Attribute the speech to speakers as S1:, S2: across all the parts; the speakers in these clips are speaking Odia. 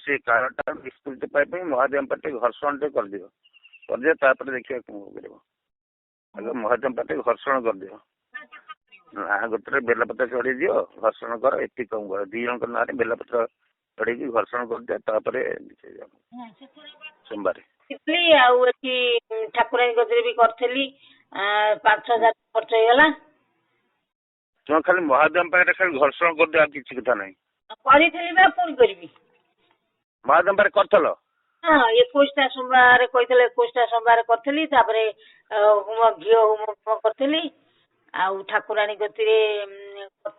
S1: से कारणटा निष्कृत पाई महादेव पाटे घर्षण टे करदियो तापर देखिए कौन करियो आगे महादेव पाटे घर्षण करदियो ना गोटे बेलपत्र चढ़ी दियो घर्षण कर एति कम कर 2 जन ना बेलपत्र चढ़ी घर्षण कर दियो तापर सोमवार
S2: ठाकुराणी गजरे भी करथली 5,000 खर्च होगला
S1: तुम खाली महादेव पाखे खाली घर्षण कर दिया किसी कथा नहीं
S2: पुणी करबी
S1: महादेव पाखे करथल
S2: हाँ 21टा सोमवार कहते 21टा सोमवार करी घी होम करी आउ ठाकुराणी गति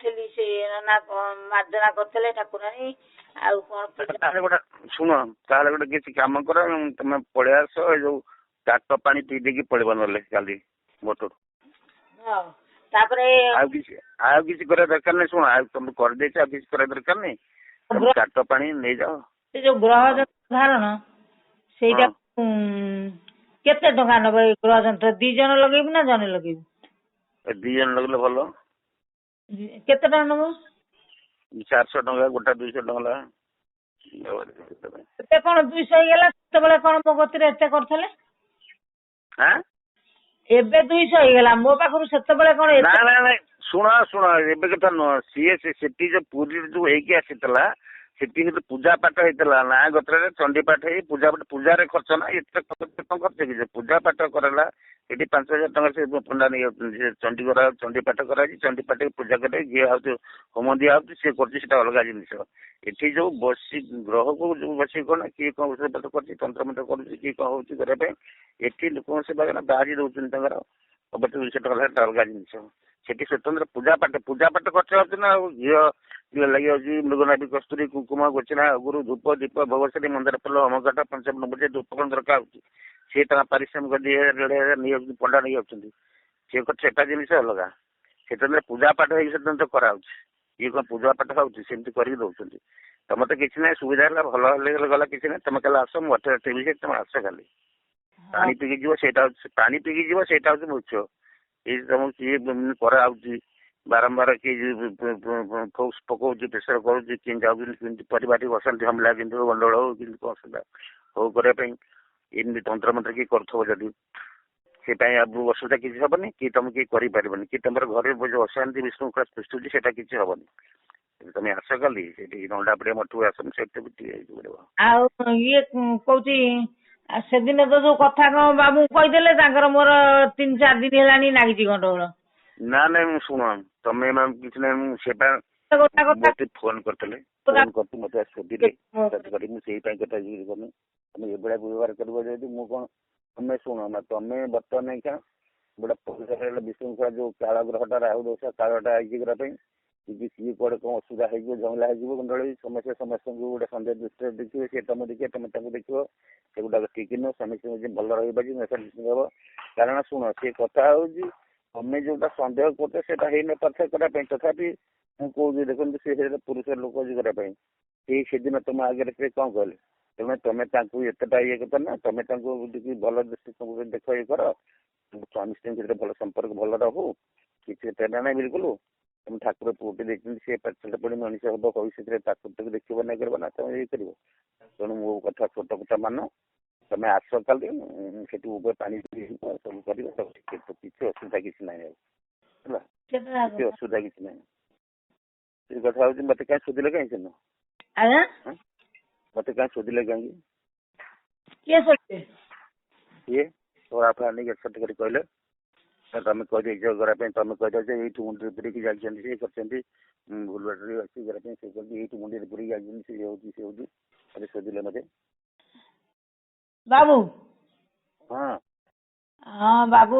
S2: करी से मार्जना करते ठाकुराणी आउ कौन
S1: गोटे शुण ताले गोटे किसी कम कर तुम पलि आस जो टाट पानी पी देकी पड़ब ना काली मोटर किसी कर दरकार नहीं शुण तुम कर किसी कर दरकार नहीं तुम टाट पानी नहीं जाओ
S2: जो ग्रह धारण से केते टका नब ग्रह जंत्र 2 जन लगेबू ना जने लगेबू
S1: 2 जन लगले भल
S2: केते टका नब
S1: 400 टका गोटा 200 टका
S2: कौन 200 ହେଇଗଲା ସେତେବେଳେ କଣ ମୋ ଗତିରେ ଏତେ କରିଥିଲେ ଏବେ 200 ହେଇଗଲା ମୋ ପାଖରୁ ସେତେବେଳେ କଣ
S1: ନା ନା ନା ଶୁଣ ଏବେ କଥା ନୁହଁ ସିଏ ସେଠି ଯୋଉ ପୁରୀରେ ଯୋଉ ହେଇକି ଆସିଥିଲା ସେଠି ପୂଜା ପାଠ ହେଇଥିଲା ନା ଗୋତ୍ରରେ ଚଣ୍ଡୀ ପାଠ ହେଇ ପୂଜାରେ ଖର୍ଚ୍ଚ ନା ଏତେ ଖର୍ଚ୍ଚ କି ପୂଜା ପାଠ କରାଲା ଏଠି 5,000 ଟଙ୍କା ସେ ପଣ୍ଡା ନେଇଯାଉଛନ୍ତି ସେ ଚଣ୍ଡୀ ପାଠ କରାଯାଇଛି ଚଣ୍ଡୀ ପାଠ ପୂଜା କରାଯାଇ ଯିଏ ହଉଛି ହୋମ ଦିଆ ହଉଛି ସିଏ କରୁଛି ସେଟା ଅଲଗା ଜିନିଷ ଏଠି ଯୋଉ ବସି ଗ୍ରହକୁ ଯୋଉ ବସି କଣ କିଏ କଣ ଔଷଧ ପାଠ କରୁଛି ତନ୍ତ୍ରମନ୍ତ୍ର କରୁଛି କିଏ କଣ ହଉଛି କରିବା ପାଇଁ ଏଠି ଲୋକଙ୍କ ସେବା ବାହାରି ଦଉଛନ୍ତି ତାଙ୍କର 200 ଟଙ୍କା ଅଲଗା ଜିନିଷ ସେଠି ସ୍ୱତନ୍ତ୍ର ପୂଜା ପାଠ ଖର୍ଚ୍ଚ ହଉଛି ନା ଆଉ ଘିଅ ଲାଗି ଯାଉଛି ମୃଗନାଭି କସ୍ତୁରୀ କୁଙ୍କୁମ ଗୋଚିନା ଅଗୁରୁ ଧୂପ ଦୀପ ଭୋଗଶ୍ରୀ ମନ୍ଦାର ଫୁଲ ହୋମକାଠ ପଞ୍ଚାବନ ପୂଜା ଧୂପ କଣ ଦରକାର ହଉଛି ସେ ଟଙ୍କା ପାରିଶ୍ରମିକ 2,000 ନେଇଯାଉଛନ୍ତି ପଣ୍ଡା ନେଇଯାଉଛନ୍ତି ସେ ସେଟା ଜିନିଷ ଅଲଗା ସ୍ୱତନ୍ତ୍ର ପୂଜା ପାଠ ହେଇକି ସ୍ୱତନ୍ତ୍ର କରାହଉଛି ଇଏ କଣ ପୂଜା ପାଠ ହଉଛି ସେମିତି କରିକି ଦଉଛନ୍ତି ତମେ ତ କିଛି ନାହିଁ ସୁବିଧା ହେଲା ଭଲ ହେଲେ ଗଲା କିଛି ନାହିଁ ତମେ କାଲି ଆସ ମୁଁ ଅଠର ତମେ ଆସ ଖାଲି ପାଣି ପିଇକି ଯିବ ସେଇଟା ହଉଛି ମୁଖ୍ୟ ଏଇ ତମକୁ କିଏ କରାହଉଛି ବାରମ୍ବାର କିଏ ଫୋକ୍ସ ପକଉଛି ପ୍ରେସର କରୁଛି କିଏ ଯାଉଛନ୍ତି କେମିତି ପରିବାରଟି ବସନ୍ତି ହମିଲା କିନ୍ତୁ ଗଣ୍ଡଗୋଳ ହଉ କିନ୍ତୁ କଣ ଅସୁବିଧା ହଉ କରିବା ପାଇଁ ଏମିତି ତନ୍ତ୍ରମନ୍ତ୍ର କିଏ କରୁଥିବ ଯଦି ସେ ପାଇଁ ଅସୁବିଧା କିଛି ହବନି କି ତମେ କିଏ କରିପାରିବନି କି ତମର ଘରେ ଯୋଉ ଅଶାନ୍ତି ବିଶୃଙ୍ଖଳା ସୃଷ୍ଟି ହଉଛି ସେଟା କିଛି ହବନି ତମେ ଆସ କାଲି ସେଠି ନଣ୍ଡା ପଡିଆ ମଠକୁ ଆସ ସେଠି ବି ଟିକେ ପଡିବ
S2: ଆଉ ଇଏ କହୁଛି ସେଦିନ ତ ଯୋଉ କଥା କଣ ବାବୁ କହିଦେଲେ ତାଙ୍କର ମୋର 3-4 ଦିନ ହେଲାଣି ଲାଗିଛି ଗଣ୍ଡଗୋଳ
S1: ନା ନାଇଁ ମୁଁ ଶୁଣ ତମେ କିଛି ନାହିଁ ମୁଁ ସେଟା ମତେ ଫୋନ କରିଥିଲେ ମତେ ଶୋଧିଲେ ମୁଁ ସେଇ ପାଇଁ କଥା କରୁନି ତମେ ଏଭଳିଆ ବ୍ୟବହାର କରିବ ଯଦି ମୁଁ କଣ ତମେ ଶୁଣ ନା ତମେ ବର୍ତ୍ତମାନ ଗୋଟେ ପରିବାର ବିଶୃଙ୍ଖଳା ଯୋଉ କାଳ ଗ୍ରହଟା ରାହୁ ଦୋଷ କାଳଟା ହେଇଛି କରିବା ପାଇଁ ଯଦି ସିଏ କୁଆଡେ କଣ ଅସୁବିଧା ହେଇଯିବ ଝମଲା ହେଇଯିବ ଗଣ୍ଡଗୋଳ ସମସ୍ତଙ୍କୁ ଗୋଟେ ସନ୍ଦେହ ଦୃଷ୍ଟିରେ ଦେଖିବେ ସେ ତମେ ଦେଖିବ ତମେ ତାଙ୍କୁ ଦେଖିବ ସେଗୁଡାକ ଠିକ ନୁହଁ ସମସ୍ତଙ୍କୁ ଭଲ ରହିବା ହବ କାରଣ ଶୁଣ ସେ କଥା ହଉଛି ତମେ ଯୋଉଟା ସନ୍ଦେହ କରୁଛ ସେଟା ହେଇନପାରୁଛ କରିବା ପାଇଁ ତଥାପି ମୁଁ କହୁଛି ଦେଖନ୍ତୁ ସେ ପୁରୁଷ ଲୋକ କରିବା ପାଇଁ ସେଦିନ ତମ ଆଗରେ ସେ କଣ କହିଲେ ତମେ ତାଙ୍କୁ ଏତେଟା ଇଏ କଥା ନା ତମେ ତାଙ୍କୁ ଟିକେ ଭଲ ଦୃଷ୍ଟି ଦେଖ ଇଏ କର ସ୍ୱାମୀ ସ୍ତ୍ରୀ ଭିତରେ ଭଲ ସମ୍ପର୍କ ଭଲ ରହୁ କିଛି ତେନା ନାହିଁ ବିଲକୁଲ ତମେ ଠାକୁର ପୁଅଟି ଦେଇଛନ୍ତି ସେ ପାଠ ପଢି ମଣିଷ ହବ ଭବିଷ୍ୟତରେ ତାକୁ ଦେଖିବ ନା କରିବ ନା ତମେ ଇଏ କରିବ ତେଣୁ ମୋ କଥା ଛୋଟ କଥା ମାନ ତମେ ଆସ କାଲି ସେଠି ଉପରେ ପାଣି ସବୁ କରିବ ସବୁ କିଛି ଅସୁବିଧା କିଛି ନାହିଁ ଆଉ ହେଲା କିଛି ଅସୁବିଧା କିଛି ନାହିଁ ସେ କଥା ହଉଛି ମତେ କାହିଁ ଶୋଧିଲେ କାହିଁ ସେ ମତେ କାହିଁ ଶୋଧିଲେ କାହିଁକି କିଏ ତୋରା ନେଇକି ସଠିକ କହିଲେ ତମେ କହିଦେଇଛ କରିବା ପାଇଁ ତମେ କହିଦେଇଛ ଏଇଠୁ ମୁଣ୍ଡରେ ପୁରେଇକି ଯାଇଛନ୍ତି ସେ କରିଛନ୍ତି ଭୁଲ ବାଟରେ ଅଛି କରିବା ପାଇଁ ସେ କରିଛନ୍ତି ଏଇଠୁ ମୁଣ୍ଡରେ ପୁରେଇକି ଯାଇଛନ୍ତି ସେ ହଉଛି ମତେ ଶୋଧିଲେ ମତେ
S2: ବାବୁ ହଁ ବାବୁ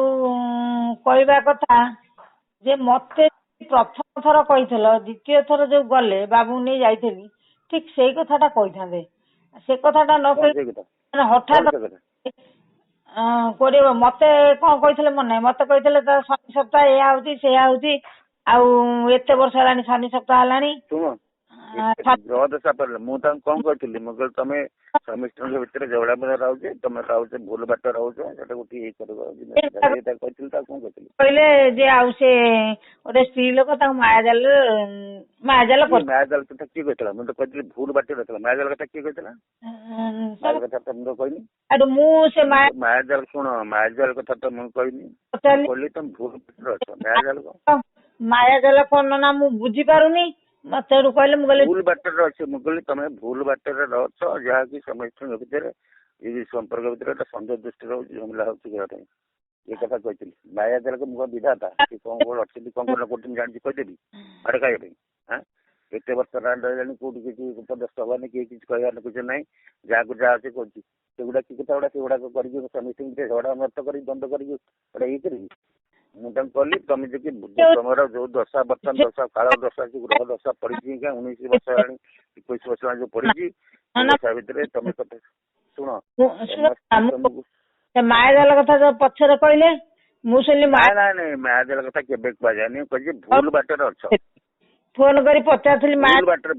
S2: କହିବା କଥା ଯେ ମତେ ପ୍ରଥମ ଥର କହିଥିଲ ଦ୍ୱିତୀୟ ଥର ଯୋଉ ଗଲେ ବାବୁ ନେଇ ଯାଇଥିଲି ଠିକ ସେଇ କଥାଟା କହିଥାନ୍ତେ ସେ କଥାଟା ନ କହି ହଠାତ୍ କୋଡିଏ ମତେ କଣ କହିଥିଲେ ମନେ ନାହିଁ ମତେ କହିଥିଲେ ତ ଶନି ସପ୍ତାହ ଏଇଆ ହଉଛି ସେଇଆ ହଉଛି ଆଉ ଏତେ ବର୍ଷ ହେଲାଣି ଶନି ସପ୍ତାହ ହେଲାଣି
S1: ଗ୍ରହ ଦଶା ପଡ଼ିଲା ମୁଁ ତାଙ୍କୁ କଣ କହିଥିଲି ମୁଁ କହିଲି ତମେ ସ୍ୱାମୀ ସ୍ତ୍ରୀଙ୍କ ଭିତରେ ଝଗଡ଼ା ମେଳା ରହୁଛେ ତମେ ରହୁଛ ଭୁଲ ବାଟ ରହୁଛ ସେଟାକୁ ଠିକ କରିବ କହିଥିଲି ତାକୁ କଣ କହିଥିଲି
S2: କହିଲେ ଯେ ଆଉ ସେ ଗୋଟେ ସ୍ତ୍ରୀ ଲୋକ ତାଙ୍କୁ ମାୟାଜାଲ
S1: କଥା କିଏ କହିଥିଲା ମୁଁ ତ କହିଥିଲି ଭୁଲ ବାଟରେ ରହିଥିଲା ମାୟାଜାଲ କଥା କିଏ କହିଥିଲା ମାୟାଜାଲ କଥା ତ ମୁଁ ତ କହିନି
S2: ମୁଁ ସେ
S1: ମାୟାଜାଲ ଶୁଣ ମାୟାଜାଲ କଥା ତ ମୁଁ କହିନି କହିଲି ତମେ ଭୁଲ ବାଟରେ ଅଛ
S2: ମାୟାଜାଲ କଣ ନା ମୁଁ ବୁଝିପାରୁନି ମତେ କହିଲେ ମୁଁ କହିଲି
S1: ଭୁଲ ବାଟରେ ଅଛି ମୁଁ କହିଲି ତମେ ଭୁଲ ବାଟରେ ଅଛ ଯାହାକି ସମସ୍ତଙ୍କ ଭିତରେ ଏଇ ସମ୍ପର୍କ ଭିତରେ ଗୋଟେ ସନ୍ଦେହ ଦୃଷ୍ଟି ରହୁଛି ଝାମେଲା ହଉଛି କରିବା ପାଇଁ ଏ କଥା କହିଥିଲି ମାୟାଜାଲକୁ ମୁଁ ବିଧାତା ସେ କଣ ଅଛନ୍ତି କଣ କରୁଛନ୍ତି ଜାଣିଛି କହିଦେବି ଆଡେ ଖାଇବା ପାଇଁ ଏତେ ବର୍ଷ ରହିଲାଣି କୋଉଠି କିଛି ଉପଦେଶ ହବାନି କେହି କିଛି କହିବାର କିଛି ନାହିଁ ଯାହାକୁ ଯାହା ଅଛି କରୁଛି ସେଗୁଡା କି କଥା ଗୁଡା ସେଗୁଡାକ କରିକି ସ୍ୱାମୀ ସ୍ତ୍ରୀ ଝଗଡ଼ା ମତ କରିକି ଦ୍ୱନ୍ଦ କରିକି ଗୋଟେ ଇଏ କରିବି ମୁଁ ତାଙ୍କୁ କହିଲି ତମେ ଯଦି ତମର ଯୋଉ ଦଶା ବର୍ତ୍ତମାନ ଦଶା କାଳ ଦଶା ଗ୍ରହ ଦଶା ପଡିଛି 19 ବର୍ଷ ହେଲାଣି 21 ବର୍ଷ ହେଲାଣି ଯୋଉ ପଡିଛି ଦଶା ଭିତରେ ତମେ କଥା ଶୁଣ
S2: ମାୟାଜାଲ କଥା ଯୋଉ ପଛରେ କହିଲେ ମୁଁ ଶୁଣିଲି
S1: ନାଇଁ ମାୟାଜାଲ କଥା କେବେ କୁହାଯାଏନି କହିଛି ଭୁଲ ବାଟରେ ଅଛ
S2: ଫୋନ କରି ପଚାରୁଥିଲି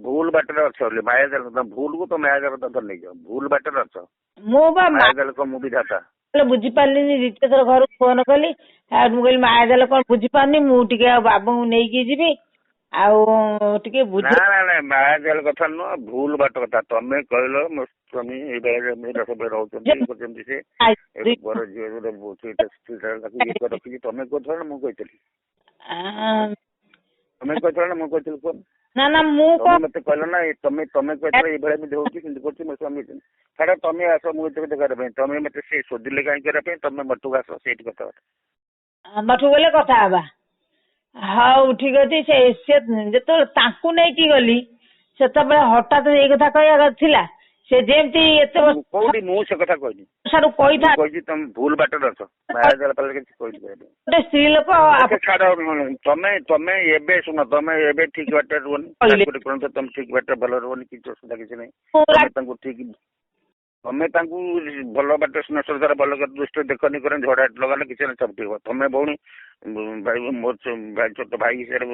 S1: ଭୁଲ ବାଟରେ ଅଛ ବୋଲି ମାୟାଜାଲ ଭୁଲକୁ ତ ମାୟାଜାଲ କଥା ନେଇଯାଅ ଭୁଲ ବାଟରେ ଅଛ
S2: ମୁଁ ବା
S1: ମାୟାଜାଲ ମୁଁ ବିଧାତା
S2: ବୁଝିପାରିଲିନି ଦ୍ୱିତୀୟ ଥର ଘରକୁ ଫୋନ କଲି ଆଉ ମୁଁ କହିଲି ମାୟାଜାଲ କଣ ବୁଝିପାରୁନି ମୁଁ ଟିକେ ଆଉ ବାବୁଙ୍କୁ ନେଇକି ଯିବି ଆଉ ଟିକେ
S1: ନାଇଁ ମାୟାଜାଲ କଥା ନୁହଁ ଭୁଲ ବାଟ କଥା ତମେ କହିଲ ମୋ ସ୍ୱାମୀ ଏଇଭଳିଆ ସବୁ ରହୁଛନ୍ତି ସେ ବଡ ଝିଅ ଗୋଟେ ରଖିଛି ତମେ କହୁଥିଲ ନା ମୁଁ କହିଥିଲି ତମେ କହିଥିଲ ନା ମୁଁ କହିଥିଲି କୁହ
S2: ନା ମୁଁ
S1: ମତେ କହିଲ ନା ତମେ କହିଥିଲ ଏଇଭଳିଆ ଏମିତି ହଉଛି କିନ୍ତୁ କରୁଛି ମୋ ସ୍ୱାମୀ ଛାଡ ତମେ ଆସ ମୁଁ ଏତେ କଥା କରିବା ପାଇଁ ତମେ ମତେ ସେ ଶୋଧିଲେ କାହିଁକି କରିବା ପାଇଁ ତମେ ମଠକୁ ଆସ ସେଇଠି କଥାବାର୍ତ୍ତା
S2: ମଠକୁ ଗଲେ କଥା ହବା ହଉ ଠିକ ଅଛି ସେ ଯେତେବେଳେ ତାଙ୍କୁ ନେଇକି ଗଲି ସେତେବେଳେ ହଠାତ୍ ଏଇ କଥା କହିବା ଥିଲା ସେ ଯେମିତି ଏତେ
S1: କୋଉଠି ମୁଁ ସେ କଥା କହିନି କହିଛି ତମେ ଭୁଲ ବାଟରେ ଅଛ ମାୟାଜାଲ ପାଖରେ କିଛି କହିଲି
S2: ଗୋଟେ ସ୍ତ୍ରୀ ଲୋକ
S1: ଛାଡ ତମେ ଏବେ ଶୁଣ ତମେ ଏବେ ଠିକ ବାଟରେ ରୁହନି ତମେ ଠିକ ବାଟରେ ଭଲ ରୁହନି କିଛି ଅସୁବିଧା କିଛି ନାହିଁ ତମେ ତାଙ୍କୁ ଠିକ ତମେ ତାଙ୍କୁ ଭଲ ବାଟ ଶ୍ରଦ୍ଧାରେ ଭଲ ଦୃଷ୍ଟିରେ ଦେଖନି କର ଝଡା ଲଗାଲେ କିଛି ନା ଚପଟିବ ତମେ ଭଉଣୀ ମୋର ଛୋଟ ଭାଇ ହିସାବରେ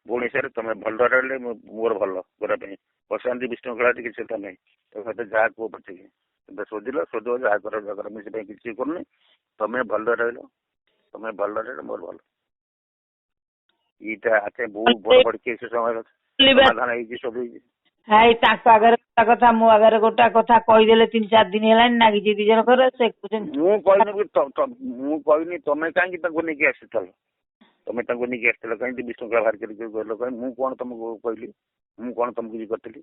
S1: ଭଉଣୀ ହିସାବରେ ତମେ ଭଲ ରହିଲେ ମୋର ଭଲ କରିବା ପାଇଁ ଅଶାନ୍ତି ବିଶୃଙ୍ଖଳା କିଛି କଥା ନାହିଁ ତମେ ଯାହା କୁହ ପଛିକି ଶୋଧିଲ ଯାହା କର ମୁଁ ସେଥିପାଇଁ କିଛି କରୁନି ତମେ ଭଲ ରହିଲ ମୋର ଭଲ ଏଇଟା ବହୁତ ବଡ ବଡ କେସ୍ ସମାଧାନ ହେଇଛି ସବୁ ହେଇଛି
S2: ତାଙ୍କ ଆଗରେ କଥା ମୋ ଆଗରେ ଗୋଟେ କଥା କହିଦେଲେ 3-4 ଦିନ ହେଲାଣି ନାଗିଛି ଦି ଜଣଙ୍କର ସେ
S1: ମୁଁ କହିନି ତମେ କାହିଁକି ତାଙ୍କୁ ନେଇକି ଆସିଥିଲ ତମେ ତାଙ୍କୁ ନେଇକି ଆସିଥିଲ କାହିଁକି ବିଶୃଙ୍ଖଳା ବାହାର କରିକି କହିଲ ମୁଁ କଣ ତମକୁ କହିଲି ମୁଁ କଣ ତମକୁ କିଛି କରିଥିଲି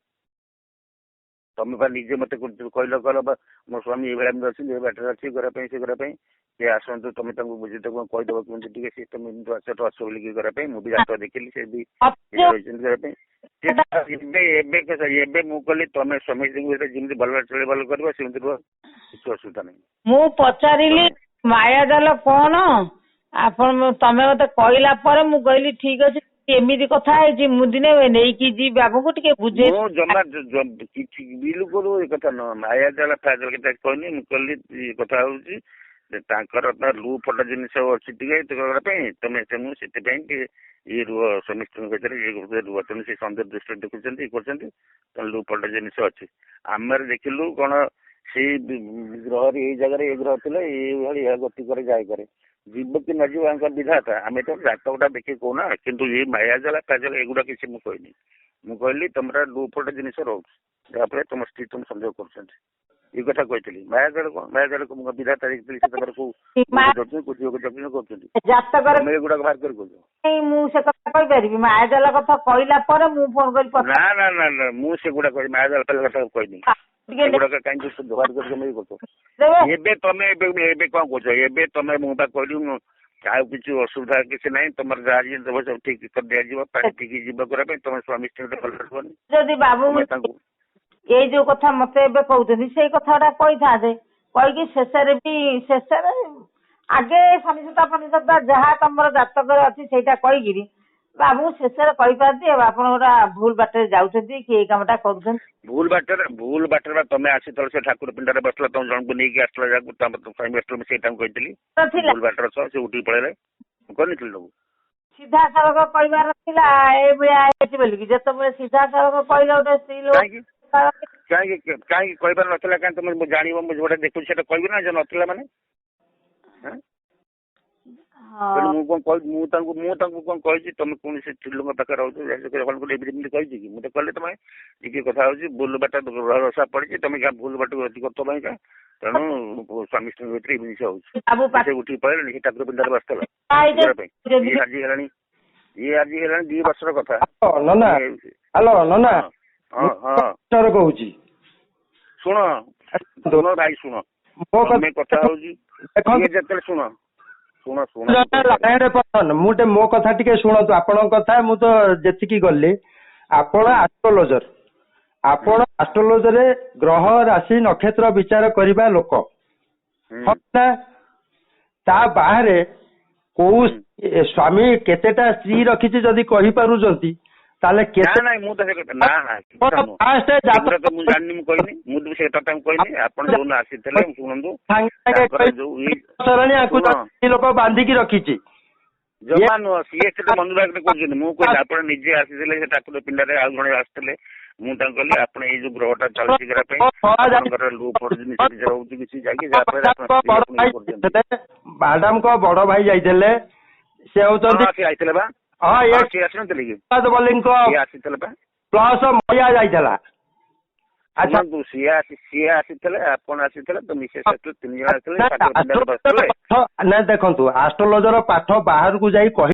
S1: ତମେ ବା ନିଜେ ମତେ କହିଲ ମୋ ସ୍ୱାମୀ ଏଇଭଳିଆ ଅଛନ୍ତି ଏ ବାଟରେ ଅଛି କରିବା ପାଇଁ ସେ କରିବା ପାଇଁ ସେ ଆସନ୍ତୁ ତମେ ତାଙ୍କୁ ବୁଝି ତାକୁ କହିଦବ କେମିତି ଟିକେ ସେ ତମେ ଅଛ ବୋଲିକି କରିବା ପାଇଁ ମୁଁ ବି ଜାତ ଦେଖିଲି ସେ ବି ରହିଛନ୍ତି କରିବା ପାଇଁ ଏବେ ମୁଁ କହିଲି ତମେ ସ୍ୱାମୀ ସ୍ତ୍ରୀଙ୍କୁ ଯେମିତି ଭଲ ଚଳେ ଭଲ କରିବ ସେମିତି ରୁହ କିଛି ଅସୁବିଧା ନାହିଁ
S2: ମୁଁ ପଚାରିଲି ମାୟାଜାଲ କଣ ତମେ ମତେ କହିଲା ପରେ ମୁଁ କହିଲି ଠିକ ଅଛି ଏମିତି କଥା ହେଇଛି ମୁଁ ଦିନେ ନେଇକି ଯିବି ବାବୁଙ୍କୁ ଟିକେ ବୁଝେଇ
S1: ମୁଁ ଜମା କିଛି ବିଲକୁଲ ଏ କଥା ନୁହଁ ମାୟାଜାଲ ଫାୟାଜାଲ କଥା କହିନି ମୁଁ କହିଲି କଥା ହଉଛି ତାଙ୍କର ଲୁ ଫଟ ଜିନିଷ ଅଛି ଟିକେ କରିବା ପାଇଁ ତମେ ସେଥିପାଇଁ ଟିକେ ଇଏ ରୁହ ସ୍ୱାମୀ ସ୍ତ୍ରୀଙ୍କ ଭିତରେ ଇଏ ରୁହ ତମେ ସେ ସୌନ୍ଦର୍ଯ୍ୟ ଦୃଷ୍ଟିରେ ଦେଖୁଛନ୍ତି ଇଏ କରୁଛନ୍ତି ତମ ଲୁ ଫଟ ଜିନିଷ ଅଛି ଆମେ ଦେଖିଲୁ କଣ ସେଇ ଗ୍ରହରେ ଏଇ ଜାଗାରେ ଏ ଗ୍ରହ ଥିଲେ ଏଇଭଳି ଗତି করে ଯାଇ କରେ ଯିବ କି ନ ଯିବ ଆଙ୍କର ବିଧାତା ଆମେ ତ ଜାତକଟା ଦେଖି କହୁନା କିନ୍ତୁ ଏଇ ମାୟାଜାଲ ଫାୟାଜାଲ ଏଗୁଡା କିଛି ମୁଁ କହିନି ମୁଁ କହିଲି ତମର ଲୁ ଫଟ ଜିନିଷ ରହୁଛି ଯାହାଫଳରେ ତମ ସ୍ତ୍ରୀ ତମ ସନ୍ଦେହ କରୁଛନ୍ତି ଏଇ କଥା କହିଥିଲି ମାୟାଜାଳକୁ ମୁଁ ବିଧାତା ଦେଖିଥିଲି ସେ ତାଙ୍କର କୋଉ କରୁଛନ୍ତି ତମେ ଏଗୁଡାକ ବାହାର କରି କହୁଛ
S2: ମୁଁ ସେ କଥା କହିପାରିବି ମାୟାଜାଲ କଥା କହିଲା ପରେ ମୁଁ ଫୋନ କରି
S1: ନା ମୁଁ ସେଗୁଡା କହିବି ମାୟାଜାଲ କଥା କହିନି ସେଗୁଡାକ କାହିଁକି ବାହାର କରି ତମେ ଇଏ କରୁଛ ଏବେ ତମେ ଏବେ କଣ କରୁଛ ଏବେ ତମେ ମୁଁ ବା କହିଲି ଆଉ କିଛି ଅସୁବିଧା କିଛି ନାହିଁ ତମର ଯାହା ଜିନିଷ ସବୁ ଠିକ କରି ଦିଆଯିବ ପାଣି ଠିକ ଯିବ କରିବା ପାଇଁ ତମେ ସ୍ୱାମୀ ସ୍ତ୍ରୀ ଭଲ ରହିବନି
S2: ଯଦି ବାବୁ
S1: ତାଙ୍କୁ
S2: ଏଇ ଯୋଉ କଥା ମତେ ଏବେ କହୁଛନ୍ତି ସେଇ କଥାଟା କହିଥାନ୍ତେ କହିକି ଶେଷରେ ଆଗେ ଫନିସତା ଯାହା ତମର ଜାତକରେ ଅଛି ସେଇଟା କହିକିରି ବାବୁ ଶେଷରେ କହିପାରନ୍ତି ଆଉ ଆପଣ ଗୋଟେ ଭୁଲ ବାଟରେ ଯାଉଛନ୍ତି କି ଏଇ କାମଟା କରୁଛନ୍ତି
S1: ଭୁଲ ବାଟରେ ତମେ ଆସିଥିଲ ସେ ଠାକୁର ପିଣ୍ଡାରେ ବସିଲା ତମ ଜଣକୁ ନେଇକି ଆସିଥିଲା ଯାକୁ ସ୍ୱାମୀ ଆସିଥିଲା ମୁଁ ସେଇଟାକୁ କହିଥିଲି ଭୁଲ ବାଟରେ ଅଛ ସେ ଉଠିକି ପଳେଇଲେ ମୁଁ କହିନଥିଲି ତାକୁ
S2: ସିଧାସଳଖ କହିବାର ଥିଲା ଏଇଭଳିଆ ହେଇଛି ବୋଲିକି ଯେତେବେଳେ ସିଧାସଳଖ କହିଲେ ଗୋଟେ ସ୍ତ୍ରୀ ଲୋକ
S1: କାହିଁକି କହିବାର ନଥିଲା? କାହିଁ ତମେ ଜାଣିବ ମୁଁ ଯୋଉଟା ଦେଖୁଛି ସେଟା କହିବି ନା ଯେ ନଥିଲା ମାନେ। ମୁଁ କଣ କହିବି? ମୁଁ ତାଙ୍କୁ କଣ କହିଛି? ତମେ କୌଣସି ସ୍ତ୍ରୀ ଲୋକ ପାଖରେ ରହୁଛ ଏମିତି କହିଛି କି? ମୁଁ ତ କହିଲେ ତମେ ଟିକେ କଥା ହଉଛି ଭୁଲ ବାଟ ରସା ପଡିଛି, ତମେ ଭୁଲ ବାଟକୁ ଗତି କରୁଛ ପାଇଁକା, ତେଣୁ ସ୍ୱାମୀ ସ୍ତ୍ରୀ ଭିତରେ ଏଇ ଜିନିଷ ହଉଛି। ସେ ଉଠିକି ପଳେଇଲେଣି, ସେ ଠାକୁର ପିଣ୍ଡାରେ ବସିଥିଲା ପାଇଁ। ଇଏ ଆଜି ହେଲାଣି 2 ବର୍ଷର କଥା।
S3: ହ୍ୟାଲୋ ନନା କହୁଛି,
S1: ଶୁଣ ଭାଇ ଶୁଣ, ତମେ କଥା ହଉଛି ଯେତେବେଳେ ଶୁଣ
S3: ମୋ କଥା ଟିକେ ଶୁଣନ୍ତୁ। ଆପଣଙ୍କ କଥା ମୁଁ ତ ଯେତିକି ଗଲି, ଆପଣ ଆଷ୍ଟ୍ରୋଲୋଜର, ଆପଣ ଆଷ୍ଟ୍ରୋଲୋଜରରେ ଗ୍ରହ ରାଶି ନକ୍ଷତ୍ର ବିଚାର କରିବା ଲୋକ। ତା ବାହାରେ କୋଉ ସ୍ୱାମୀ କେତେଟା ସ୍ତ୍ରୀ ରଖିଛି ଯଦି କହିପାରୁଛନ୍ତି ତାହେଲେ
S1: ମୁଁ ତ ସେ କଥା ମୁଁ ଜାଣିନି, ମୁଁ କହିନି, ମୁଁ ତ ସେ କଥା କହିନି। ଆପଣ ଯୋଉଦିନ ଆସିଥିଲେ ଶୁଣନ୍ତୁ,
S3: ଲୋକ ବାନ୍ଧିକି ରଖିଛି
S1: ଜମା ନୁହଁ, ସିଏ ସେଟା ମନୁରାଗରେ କରୁଛନ୍ତି। ମୁଁ କହିଲି ଆପଣ ନିଜେ ଆସିଥିଲେ ସେ ଠାକୁର ପିଣ୍ଡାରେ, ଆଉ ଜଣେ ଆସିଥିଲେ, ମୁଁ ତାଙ୍କୁ କହିଲି ଆପଣ ଏଇ ଯୋଉ ଗ୍ରହଟା ଚାଲିଛି କରିବା ପାଇଁ ଆପଣଙ୍କର ରହୁଛି କିଛି ଯାଇକି
S3: ମ୍ୟାଡାମଙ୍କ ବଡ ଭାଇ ଯାଇଥିଲେ, ସେ ହଉଛନ୍ତି
S1: ଆସିଥିଲେ ବା, ସିଏ ଆସିନଥିଲେ କି? ଆସିଥିଲେ ବା,
S3: ପ୍ଲସ ମୟା ଯାଇଥିଲା।
S1: ଶୁଣନ୍ତୁ, ସିଏ ଆସିଥିଲେ, ଆପଣ ଆସିଥିଲେ, ତ ମିସେସ୍ ଆସିଥିଲେ, 3 ଜଣ ଆସିଥିଲେ।
S3: ନାଇଁ ଦେଖନ୍ତୁ, ଆଷ୍ଟ୍ରୋଲୋଜର ପାଠ ବାହାରକୁ ଯାଇ